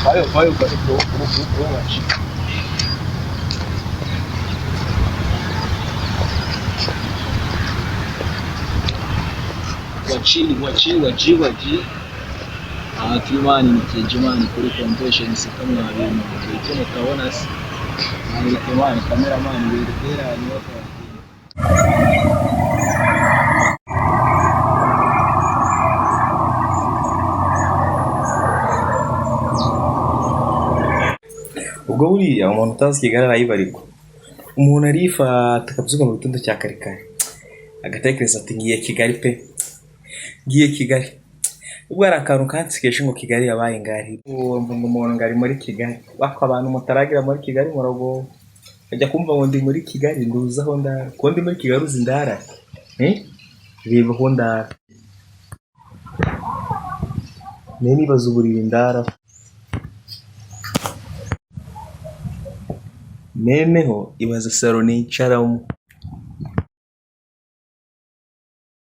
Vai, vou, waji. Kimani nikijimani kuri convention sikamwe habintu icyo mutabona se ni Kimani cameraman werekera ni wako. ubwo buriya umuntu utazi Kigali arayibarirwa, umuntu arifata akabyuka mu gitondo cya kare kare agatekereza ati ngiye Kigali pe, ngiye Kigali. Ubwo ari akantu kansikeshe ngo Kigali yabaye ngari, mvuga umuntu ngari muri Kigali, bako abantu mutaragira muri Kigali murago ajya kumva ngo ndi muri Kigali nduzaho ndara, ko ndi muri Kigali uzi ndara reba ho ndara, nibaza uburiri ndara, neneho ibaza salo nicaramo.